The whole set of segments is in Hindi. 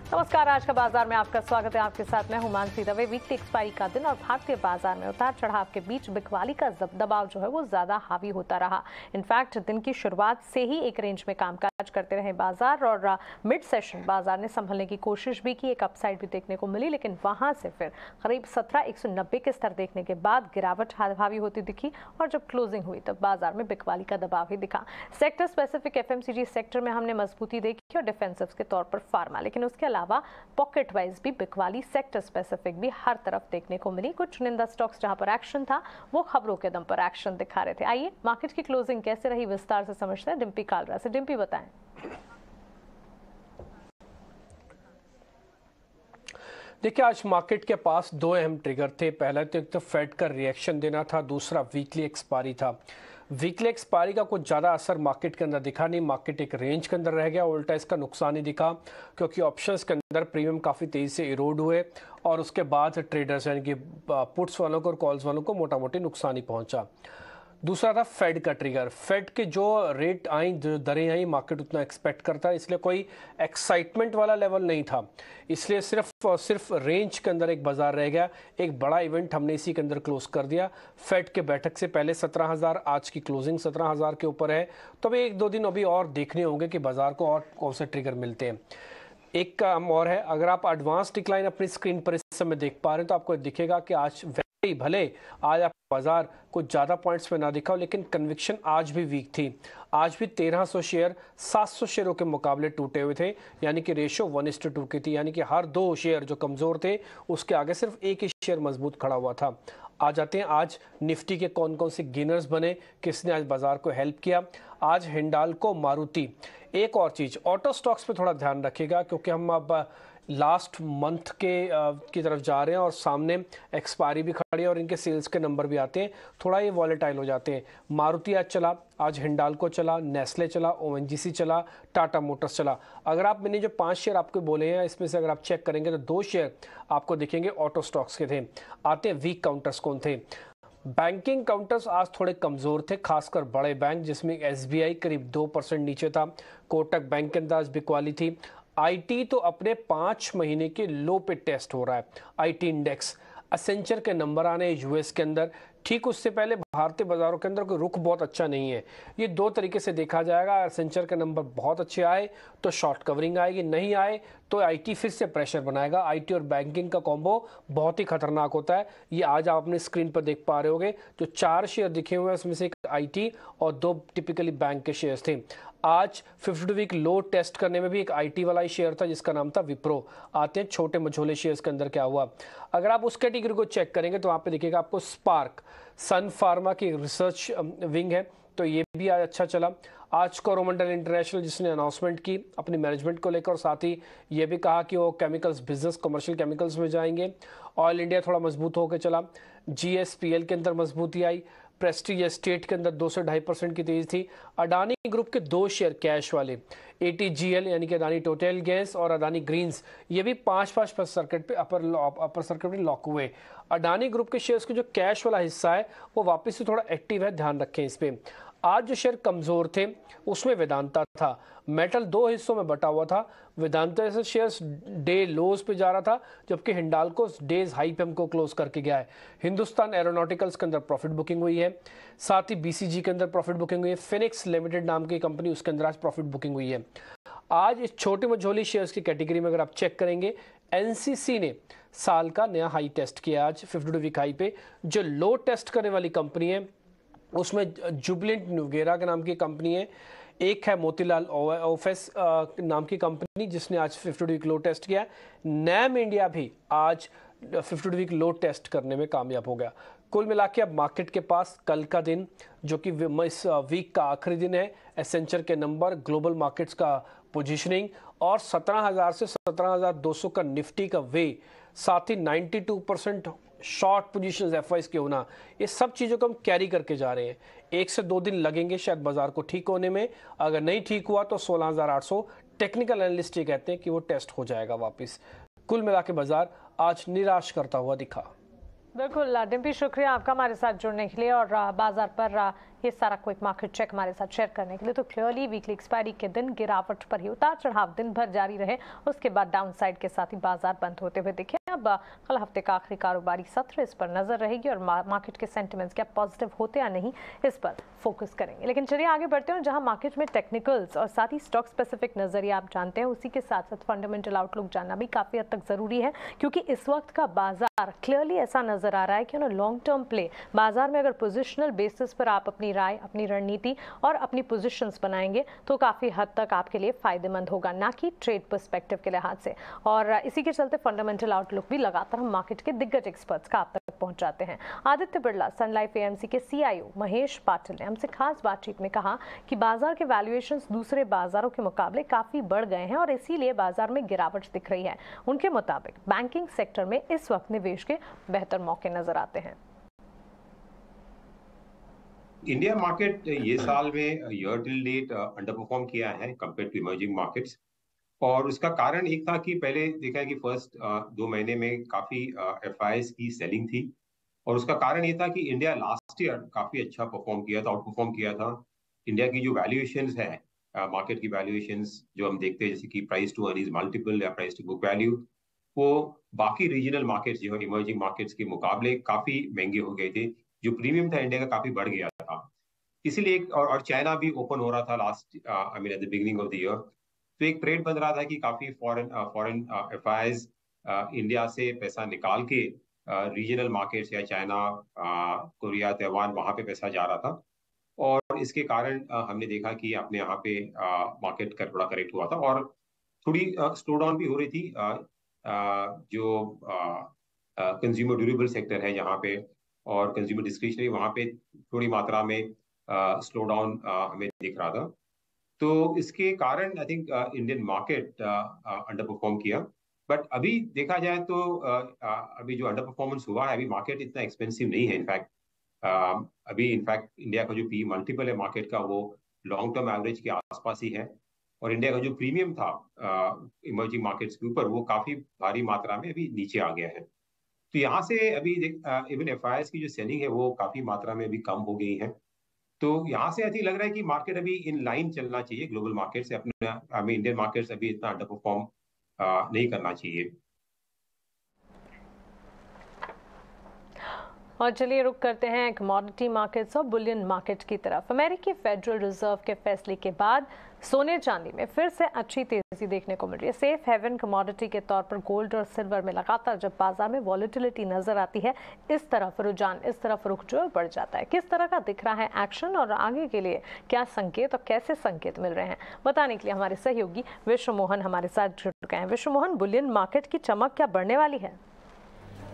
नमस्कार, आज का बाजार में आपका स्वागत है। आपके साथ मैं हूं मानसी दवे। वीकली एक्सपायरी का दिन और भारतीय बाजार में उतार चढ़ाव के बीच बिकवाली का दबाव जो है वो ज्यादा हावी होता रहा। इनफैक्ट दिन की शुरुआत से ही एक रेंज में कामकाज करते रहे बाजार और मिड सेशन बाजार ने संभलने की कोशिश भी की, एक अपसाइड भी देखने को मिली, लेकिन वहां से फिर करीब 17,190 के स्तर देखने के बाद गिरावट हावी होती दिखी और जब क्लोजिंग हुई तब बाजार में बिकवाली का दबाव ही दिखा। सेक्टर स्पेसिफिक एफएमसीजी सेक्टर में हमने मजबूती देखी और डिफेंसिव के तौर पर फार्मा, लेकिन उसके अलावा पॉकेट वाइज भी बिकवाली सेक्टर स्पेसिफिक भी हर तरफ देखने को मिली। कुछ चुनिंदा स्टॉक्स जहां पर एक्शन था वो खबरों के दम पर एक्शन दिखा रहे थे। आइए मार्केट की क्लोजिंग कैसे रही विस्तार से समझते हैं डिम्पी कालरा से। डिम्पी बताएं। देखिए, आज मार्केट के पास दो अहम ट्रिगर थे। पहला तो एक तो फेड का रिएक्शन देना था, दूसरा वीकली एक्सपायरी था। वीकली एक्सपायरी का कुछ ज़्यादा असर मार्केट के अंदर दिखा नहीं, मार्केट एक रेंज के अंदर रह गया। उल्टा इसका नुकसान ही दिखा क्योंकि ऑप्शंस के अंदर प्रीमियम काफ़ी तेज़ी से इरोड हुए और उसके बाद ट्रेडर्स यानी कि पुट्स वालों को और कॉल्स वालों को मोटा मोटी नुकसान ही पहुंचा। दूसरा था फेड का ट्रिगर। फेड के जो रेट आई, जो दरें आई, मार्केट उतना एक्सपेक्ट करता है, इसलिए कोई एक्साइटमेंट वाला लेवल नहीं था, इसलिए सिर्फ रेंज के अंदर एक बाजार रह गया। एक बड़ा इवेंट हमने इसी के अंदर क्लोज कर दिया। फेड के बैठक से पहले 17,000, आज की क्लोजिंग 17,000 के ऊपर है, तो अभी 1-2 दिन अभी और देखने होंगे कि बाजार को और कौन से ट्रिगर मिलते हैं। एक काम और है, अगर आप एडवांस डिक्लाइन अपनी स्क्रीन पर इस समय देख पा रहे हैं तो आपको दिखेगा कि आज भले आज आप बाजार कुछ ज़्यादा पॉइंट्स पे ना दिखा हो, लेकिन कन्विक्शन आज भी वीक थी। आज भी 1300 शेयर 700 शेयरों के मुकाबले टूटे हुए थे, यानी कि रेशो 1:2 की थी, यानी कि हर 2 शेयर जो कमज़ोर थे उसके आगे सिर्फ एक ही शेयर मजबूत खड़ा हुआ था। आ जाते हैं आज निफ्टी के कौन कौन से गेनर्स बने, किसने आज बाजार को हेल्प किया। आज हिंडाल्को, मारुति। एक और चीज़, ऑटो स्टॉक्स पे थोड़ा ध्यान रखिएगा क्योंकि हम अब लास्ट मंथ की तरफ जा रहे हैं और सामने एक्सपायरी भी खड़ी है और इनके सेल्स के नंबर भी आते हैं, थोड़ा ये वॉलेटाइल हो जाते हैं। मारुति आज चला, आज हिंडाल्को चला, नेस्ले चला, ओएनजीसी चला, टाटा मोटर्स चला। अगर आप मैंने जो 5 शेयर आपको बोले हैं इसमें से अगर आप चेक करेंगे तो 2 शेयर आपको दिखेंगे ऑटो स्टॉक्स के थे। आते हैं वीक काउंटर्स कौन थे। बैंकिंग काउंटर्स आज थोड़े कमजोर थे, खासकर बड़े बैंक जिसमें एसबीआई करीब 2% नीचे था, कोटक बैंक के अंदाज बिकवाली थी। आईटी तो अपने 5 महीने के लो पे टेस्ट हो रहा है, आईटी इंडेक्स। असेंचर के नंबर आने यूएस के अंदर, ठीक उससे पहले भारतीय बाजारों के अंदर कोई रुख बहुत अच्छा नहीं है। ये 2 तरीके से देखा जाएगा। असेंचर के नंबर बहुत अच्छे आए तो शॉर्ट कवरिंग आएगी, नहीं आए तो आईटी फिर से प्रेशर बनाएगा। आईटी और बैंकिंग का कॉम्बो बहुत ही खतरनाक होता है। ये आज आप अपने स्क्रीन पर देख पा रहे होगे, जो 4 शेयर दिखे हुए हैं उसमें से एक आईटी और 2 टिपिकली बैंक के शेयर्स थे। आज 52 वीक लो टेस्ट करने में भी एक आईटी वाला ही शेयर था जिसका नाम था विप्रो। आते हैं छोटे मझोले शेयर्स के अंदर क्या हुआ। अगर आप उस कैटेगरी को चेक करेंगे तो वहाँ पे देखिएगा आपको स्पार्क, सन फार्मा की रिसर्च विंग है, तो ये भी आज अच्छा चला। आज कोरोमंडल इंटरनेशनल जिसने अनाउंसमेंट की अपनी मैनेजमेंट को लेकर और साथ ही ये भी कहा कि वो केमिकल्स बिजनेस, कमर्शियल केमिकल्स में जाएंगे। ऑयल इंडिया थोड़ा मजबूत होकर चला। जीएसपीएल के अंदर मजबूती आई। प्रेस्टीज एस्टेट के अंदर 2 से 2.5% की तेजी थी। अडानी ग्रुप के 2 शेयर कैश वाले, एटीजीएल यानी कि अडानी टोटल गैस और अडानी ग्रीन्स, ये भी 5-5 सर्किट पे अपर सर्किट में लॉक हुए। अडानी ग्रुप के शेयर्स के जो कैश वाला हिस्सा है वो वापस से थोड़ा एक्टिव है, ध्यान रखें इस पे। आज जो शेयर कमजोर थे उसमें वेदांता था। मेटल 2 हिस्सों में बटा हुआ था। वेदांता से शेयर्स डे लोज पे जा रहा था, जबकि हिंडाल्को डेज हाई पे हमको क्लोज करके गया है। हिंदुस्तान एरोनॉटिकल्स के अंदर प्रॉफिट बुकिंग हुई है, साथ ही बीसीजी के अंदर प्रॉफिट बुकिंग हुई है। फिनिक्स लिमिटेड नाम की कंपनी, उसके अंदर आज प्रॉफिट बुकिंग हुई है। आज इस छोटे मझोली शेयर्स की कैटेगरी में अगर आप चेक करेंगे, एनसीसी ने साल का नया हाई टेस्ट किया आज 52 वीक हाई पे। जो लो टेस्ट करने वाली कंपनी है उसमें जुबिलेंट न्यूगेरा के नाम की कंपनी है, एक है मोतीलाल ओफेस नाम की कंपनी जिसने आज 52 वीक लो टेस्ट किया। नैम इंडिया भी आज 52 वीक लो टेस्ट करने में कामयाब हो गया। कुल मिला के अब मार्केट के पास कल का दिन जो कि इस वीक का आखिरी दिन है, एसेंचर के नंबर, ग्लोबल मार्केट्स का पोजीशनिंग और 17,000 से 17,200 का निफ्टी का वे, साथ ही 92% शॉर्ट पोजीशंस एफआईज के होना, ये सब चीज़ों को हम कैरी करके जा रहे हैं। 1 से 2 दिन लगेंगे शायद बाजार को ठीक होने में। अगर नहीं ठीक हुआ तो 16,800 टेक्निकल एनालिस्ट ये कहते हैं कि वो टेस्ट हो जाएगा वापस। कुल मिला के बाजार आज निराश करता हुआ दिखा। बिल्कुल डिम्पी, शुक्रिया आपका हमारे साथ जुड़ने के लिए और बाजार पर ये सारा क्विक मार्केट चेक हमारे साथ शेयर करने के लिए। तो क्लियरली वीकली एक्सपायरी के दिन गिरावट पर ही उतार चढ़ाव दिन भर जारी रहे, उसके बाद डाउन साइड के साथ ही बाजार बंद होते हुए दिखे। अब कल हफ्ते का आखिरी कारोबारी सत्र, इस पर नजर रहेगी और मार्केट के सेंटिमेंट्स क्या पॉजिटिव होते या नहीं, इस पर फोकस करेंगे। लेकिन चलिए आगे बढ़ते हैं, जहां मार्केट में टेक्निकल्स और साथ ही स्टॉक स्पेसिफिक नजरिया आप जानते हैं, उसी के साथ साथ फंडामेंटल आउटलुक जानना भी काफी हद तक जरूरी है, क्योंकि इस वक्त का बाजार क्लियरली ऐसा नजर आ रहा है कि लॉन्ग टर्म प्ले बाजार में अगर पोजिशनल बेसिस पर आप अपनी राय, अपनी रणनीति और अपनी पोजीशंस बनाएंगे तो काफी हद तक आपके लिए फायदेमंद होगा, ना कि ट्रेड पर्सपेक्टिव के लिहाज से। और इसी के चलते फंडामेंटल आउटलुक भी लगातार हम मार्केट के दिग्गज एक्सपर्ट्स का आप तक पहुंचाते हैं। आदित्य बिरला सन लाइफ एएमसी के सीईओ महेश पाटिल ने हमसे खास बातचीत में कहा कि बाजार के वैल्यूएशंस दूसरे बाजारों के मुकाबले काफी बढ़ गए हैं और इसीलिए बाजार में गिरावट दिख रही है। उनके मुताबिक बैंकिंग सेक्टर में इस वक्त निवेश के बेहतर मौके नजर आते हैं। इंडिया मार्केट ये साल में year till date underperform किया है कंपेयर टू इमर्जिंग मार्केट्स, और उसका कारण एक था कि पहले देखा है कि फर्स्ट 2 महीने में काफी एफआईएस की सेलिंग थी, और उसका कारण ये था कि इंडिया लास्ट ईयर काफी अच्छा परफॉर्म किया था, आउट परफॉर्म किया था। इंडिया की जो वैल्यूएशंस है, मार्केट की वैल्यूएशंस जो हम देखते हैं, जैसे कि प्राइस टू अर्निंग्स मल्टीपल या प्राइस टू बुक वैल्यू, वो बाकी रीजनल मार्केट्स जो है इमर्जिंग मार्केट्स के मुकाबले काफी महंगे हो गए थे। जो प्रीमियम था इंडिया का काफी बढ़ गया था, इसीलिए और चाइना भी ओपन हो रहा था last I mean at the beginning of the year, तो एक ट्रेड बन रहा था कि काफी फॉरेन एफआईआईज इंडिया से पैसा निकाल के रीजनल मार्केट्स या चाइना, कोरिया, ताइवान, वहां पे पैसा जा रहा था, और इसके कारण हमने देखा कि अपने यहाँ पे मार्केट का थोड़ा करेक्ट हुआ था और थोड़ी स्लो डाउन भी हो रही थी। जो कंज्यूमर ड्यूरेबल सेक्टर है यहाँ पे और कंज्यूमर डिस्क्रिशनरी, वहाँ पे थोड़ी मात्रा में स्लो डाउन हमें दिख रहा था। तो इसके कारण I think Indian market under perform किया। बट अभी देखा जाए तो अभी जो अंडर परफॉर्मेंस हुआ है, अभी मार्केट इतना एक्सपेंसिव नहीं है। इनफैक्ट अभी इनफैक्ट इंडिया का जो पी मल्टीपल है मार्केट का, वो लॉन्ग टर्म एवरेज के आसपास ही है, और इंडिया का जो प्रीमियम था इमर्जिंग मार्केट्स के ऊपर, वो काफी भारी मात्रा में अभी नीचे आ गया है। तो यहाँ से अभी इवन एफआईआईएस की जो सेलिंग है वो काफी मात्रा में अभी कम हो गई है। तो यहाँ से ऐसी लग रहा है कि मार्केट अभी इन लाइन चलना चाहिए ग्लोबल मार्केट से, अपने इंडियन मार्केट से अभी इतना अंडर परफॉर्म नहीं करना चाहिए। और चलिए रुक करते हैं कमोडिटी मार्केट्स और बुलियन मार्केट की तरफ। अमेरिकी फेडरल रिजर्व के फैसले के बाद सोने चांदी में फिर से अच्छी तेजी देखने को मिल रही है। सेफ हेवन कमोडिटी के तौर पर गोल्ड और सिल्वर में लगातार जब बाजार में वॉलेटिलिटी नजर आती है, इस तरफ रुझान, इस तरफ रुख जो बढ़ जाता है। किस तरह का दिख रहा है एक्शन और आगे के लिए क्या संकेत और कैसे संकेत मिल रहे हैं, बताने के लिए हमारे सहयोगी विश्व मोहन हमारे साथ जुड़ गए हैं। विश्व मोहन, बुलियन मार्केट की चमक क्या बढ़ने वाली है?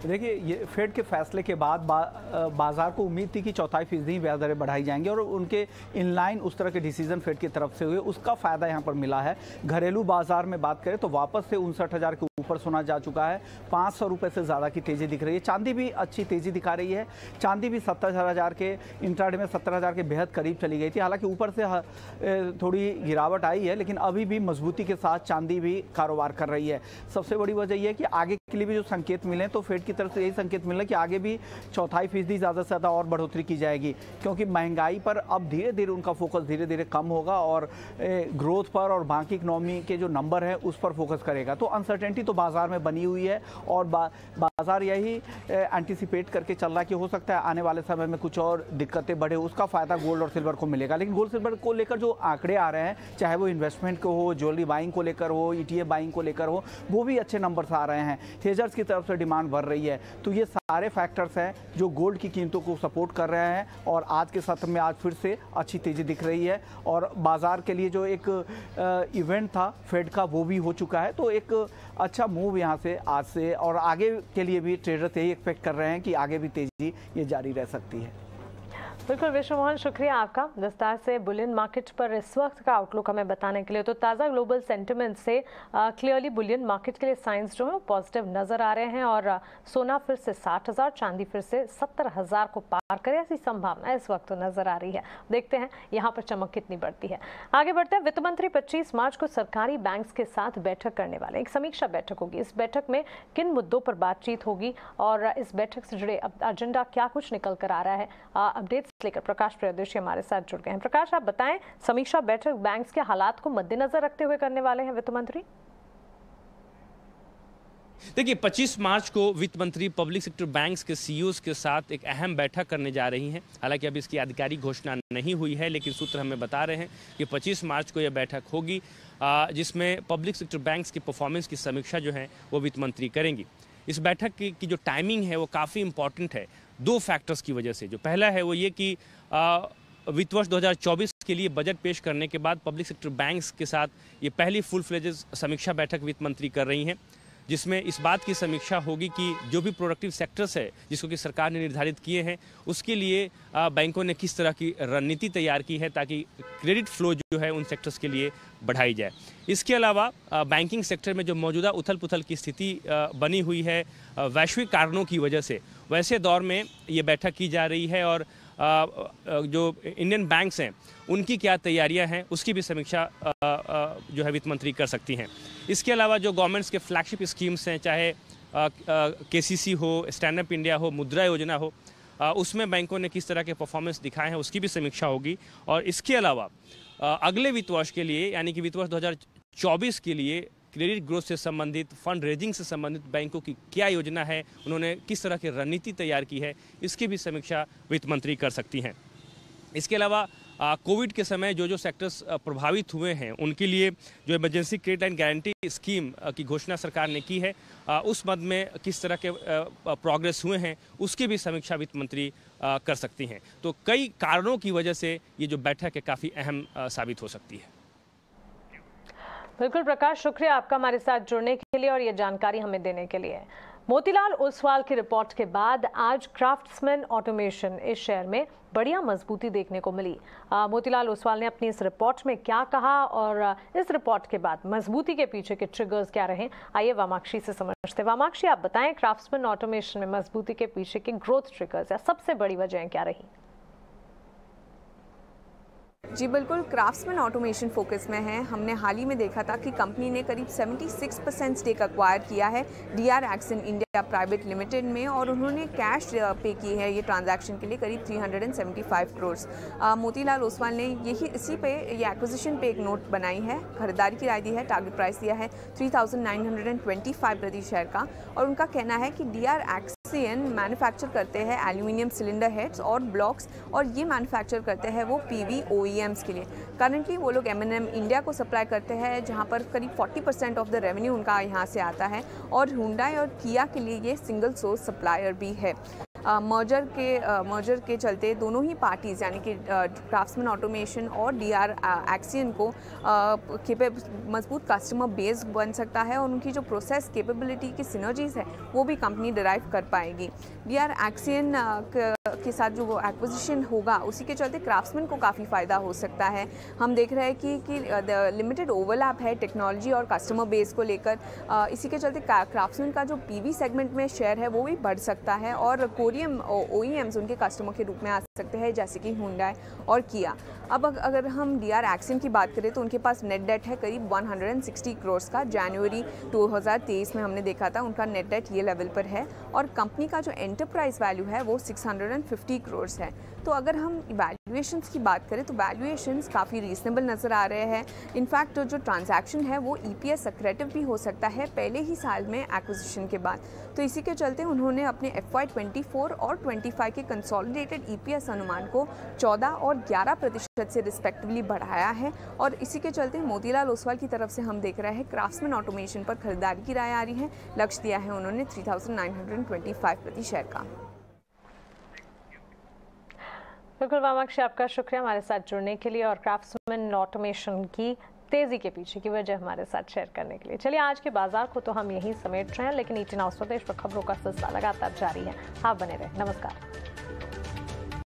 देखिए, ये फेड के फैसले के बाद बाजार को उम्मीद थी कि 4.25% ब्याज दरें बढ़ाई जाएंगी और उनके इनलाइन उस तरह के डिसीजन फेड की तरफ से हुए, उसका फायदा यहाँ पर मिला है। घरेलू बाजार में बात करें तो वापस से 59,000 के ऊपर सोना जा चुका है, 500 रुपये से ज़्यादा की तेज़ी दिख रही है। चांदी भी अच्छी तेज़ी दिखा रही है, चांदी भी 70,000 के इंट्राडे में 70,000 के बेहद करीब चली गई थी। हालांकि ऊपर से थोड़ी गिरावट आई है, लेकिन अभी भी मजबूती के साथ चांदी भी कारोबार कर रही है। सबसे बड़ी वजह यह है कि आगे के लिए भी जो संकेत मिले, तो फेड की तरफ से यही संकेत मिल रहा है कि आगे भी 4.25% ज़्यादा से ज़्यादा और बढ़ोतरी की जाएगी, क्योंकि महंगाई पर अब धीरे धीरे उनका फोकस धीरे धीरे कम होगा और ग्रोथ पर और बाकी इकोनॉमी के जो नंबर है उस पर फोकस करेगा। तो अनसर्टेनिटी तो बाजार में बनी हुई है और बाजार यही एंटिसिपेट करके चल रहा है कि हो सकता है आने वाले समय में कुछ और दिक्कतें बढ़े, उसका फायदा गोल्ड और सिल्वर को मिलेगा। लेकिन गोल्ड सिल्वर को लेकर जो आंकड़े आ रहे हैं, चाहे वो इन्वेस्टमेंट को हो, ज्वेलरी बाइंग को लेकर हो, ETF बाइंग को लेकर हो, वो भी अच्छे नंबर्स आ रहे हैं। हेजर्स की तरफ से डिमांड बढ़ रही है। तो ये सारे फैक्टर्स हैं जो गोल्ड की कीमतों को सपोर्ट कर रहे हैं और आज के सत्र में आज फिर से अच्छी तेज़ी दिख रही है और बाजार के लिए जो एक इवेंट था फेड का वो भी हो चुका है। तो एक अच्छा मूव यहाँ से आज से और आगे के लिए भी ट्रेडर्स यही एक्सपेक्ट कर रहे हैं कि आगे भी तेज़ी ये जारी रह सकती है। बिल्कुल विश्व मोहन, शुक्रिया आपका विस्तार से बुलियन मार्केट पर इस वक्त का आउटलुक हमें बताने के लिए। तो ताज़ा ग्लोबल सेंटिमेंट से क्लियरली बुलियन मार्केट के लिए साइंस जो है वो पॉजिटिव नजर आ रहे हैं और सोना फिर से 60,000, चांदी फिर से 70,000 को पार करे ऐसी संभावना इस वक्त तो नजर आ रही है। देखते हैं यहाँ पर चमक कितनी बढ़ती है। आगे बढ़ते हैं। वित्त मंत्री 25 मार्च को सरकारी बैंक्स के साथ बैठक करने वाले, एक समीक्षा बैठक होगी। इस बैठक में किन मुद्दों पर बातचीत होगी और इस बैठक से जुड़े एजेंडा क्या कुछ निकल कर आ रहा है, अपडेट लेकर प्रकाश प्रियदर्शी हमारे साथ जुड़ गए हैं। प्रकाश, आप बताएं, समीक्षा बैठक बैंक्स के हालात को मद्देनजर रखते हुए करने वाले हैं वित्त मंत्री? देखिए, 25 मार्च को वित्त मंत्री पब्लिक सेक्टर बैंक्स के सीईओज के साथ एक अहम बैठक करने जा रही हैं। हालांकि अभी इसकी आधिकारिक घोषणा नहीं हुई है, लेकिन सूत्र हमें बता रहे हैं कि 25 मार्च को यह बैठक होगी, जिसमें पब्लिक सेक्टर बैंक्स की परफॉर्मेंस की समीक्षा जो है वो वित्त मंत्री करेंगी। इस बैठक की जो टाइमिंग है वो काफ़ी इंपॉर्टेंट है, दो फैक्टर्स की वजह से। जो पहला है वो ये कि वित्त वर्ष 2024 के लिए बजट पेश करने के बाद पब्लिक सेक्टर बैंक्स के साथ ये पहली फुल फ्लेजेज समीक्षा बैठक वित्त मंत्री कर रही हैं, जिसमें इस बात की समीक्षा होगी कि जो भी प्रोडक्टिव सेक्टर्स है जिसको कि सरकार ने निर्धारित किए हैं, उसके लिए बैंकों ने किस तरह की रणनीति तैयार की है ताकि क्रेडिट फ्लो जो है उन सेक्टर्स के लिए बढ़ाई जाए। इसके अलावा बैंकिंग सेक्टर में जो मौजूदा उथल पुथल की स्थिति बनी हुई है वैश्विक कारणों की वजह से, वैसे दौर में ये बैठक की जा रही है और जो इंडियन बैंक्स हैं उनकी क्या तैयारियां हैं उसकी भी समीक्षा जो है वित्त मंत्री कर सकती हैं। इसके अलावा जो गवर्नमेंट्स के फ्लैगशिप स्कीम्स हैं, चाहे केसीसी हो, स्टैंड अप इंडिया हो, मुद्रा योजना हो, उसमें बैंकों ने किस तरह के परफॉर्मेंस दिखाए हैं उसकी भी समीक्षा होगी। और इसके अलावा अगले वित्त वर्ष के लिए, यानी कि वित्त वर्ष 2024 के लिए क्रेडिट ग्रोथ से संबंधित, फंड रेजिंग से संबंधित बैंकों की क्या योजना है, उन्होंने किस तरह की रणनीति तैयार की है, इसकी भी समीक्षा वित्त मंत्री कर सकती हैं। इसके अलावा कोविड के समय जो सेक्टर्स प्रभावित हुए हैं उनके लिए जो emergency credit and guarantee scheme की घोषणा सरकार ने की है, उस मद में किस तरह के प्रोग्रेस हुए हैं उसकी भी समीक्षा वित्त मंत्री कर सकती हैं। तो कई कारणों की वजह से ये जो बैठक है काफ़ी अहम साबित हो सकती है। बिल्कुल प्रकाश, शुक्रिया आपका हमारे साथ जुड़ने के लिए और ये जानकारी हमें देने के लिए। मोतीलाल ओसवाल की रिपोर्ट के बाद आज क्राफ्ट्समैन ऑटोमेशन इस शेयर में बढ़िया मजबूती देखने को मिली। मोतीलाल ओसवाल ने अपनी इस रिपोर्ट में क्या कहा और इस रिपोर्ट के बाद मजबूती के पीछे के ट्रिगर्स क्या रहे, आइए वामाक्षी से समझते हैं। वामाक्षी, आप बताएं, क्राफ्ट्समैन ऑटोमेशन में मजबूती के पीछे के ग्रोथ ट्रिगर्स या सबसे बड़ी वजह क्या रही? जी बिल्कुल, क्राफ्ट्समैन ऑटोमेशन फोकस में है। हमने हाल ही में देखा था कि कंपनी ने करीब 76% स्टेक एक्वायर किया है DR action India private limited में और उन्होंने कैश पे की है ये ट्रांजैक्शन के लिए करीब 375 करोड़। मोतीलाल ओसवाल ने इसी पे ये एक्विजिशन पे एक नोट बनाई है, खरीदारी की राय दी है, टारगेट प्राइस दिया है 3,925 प्रति शेयर का। और उनका कहना है कि DR एक्सियन मैन्युफैक्चर करते हैं एल्यूमिनियम सिलेंडर हेड्स और ब्लॉक्स और ये मैन्युफैक्चर करते हैं वो PV OEMs के लिए। करंटली वो लोग M&M इंडिया को सप्लाई करते हैं जहाँ पर करीब 40% ऑफ द रेवेन्यू उनका यहाँ से आता है और हुंडई और किया के लिए ये सिंगल सोर्स सप्लायर भी है। मर्जर के चलते दोनों ही पार्टीज़ यानी कि क्राफ्ट्समैन ऑटोमेशन और DR एक्सियन को मजबूत कस्टमर बेस बन सकता है और उनकी जो प्रोसेस कैपेबिलिटी की सिनर्जीज है वो भी कंपनी डिराइव कर पाएगी। DR एक्सियन के साथ जो वो एक्विजिशन होगा उसी के चलते क्राफ्ट्समैन को काफ़ी फ़ायदा हो सकता है। हम देख रहे हैं कि लिमिटेड ओवरलैप है टेक्नोलॉजी और कस्टमर बेस को लेकर, इसी के चलते क्राफ्ट्समैन का जो PV सेगमेंट में शेयर है वो भी बढ़ सकता है और OEMs उनके कस्टमर के रूप में आ सकते हैं जैसे कि हुंडई और किया। अब अगर हम DR एक्सियन की बात करें तो उनके पास नेट डेट है करीब 160 करोड़ का। जनवरी 2023 में हमने देखा था उनका नेट डेट ये लेवल पर है और कंपनी का जो एंटरप्राइज वैल्यू है वो 650 करोड़ है। तो अगर हम वैल्यूएशंस की बात करें तो वैल्यूएशंस काफ़ी रीजनेबल नज़र आ रहे हैं। इनफैक्ट जो ट्रांजैक्शन है वो EPS एक्रेटिव भी हो सकता है पहले ही साल में एक्विजिशन के बाद। तो इसी के चलते उन्होंने अपने FY24 और 25 के कंसोलिडेटेड EPS अनुमान को 14 और 11% से रिस्पेक्टिवली बढ़ाया है और इसी के चलते मोतीलाल ओसवाल की तरफ से हम देख रहे हैं क्राफ्ट्समैन ऑटोमेशन पर खरीदारी की राय आ रही है। लक्ष्य दिया है उन्होंने 3,925 प्रति शेयर का। बिल्कुल वामाक्षी, आपका शुक्रिया हमारे साथ जुड़ने के लिए और क्राफ्ट्समैन ऑटोमेशन की तेजी के पीछे की वजह हमारे साथ शेयर करने के लिए। चलिए, आज के बाजार को तो हम यहीं समेट रहे हैं, लेकिन 18 स्वदेश पर खबरों का सिलसिला लगातार जारी है। आप बने रहे। नमस्कार।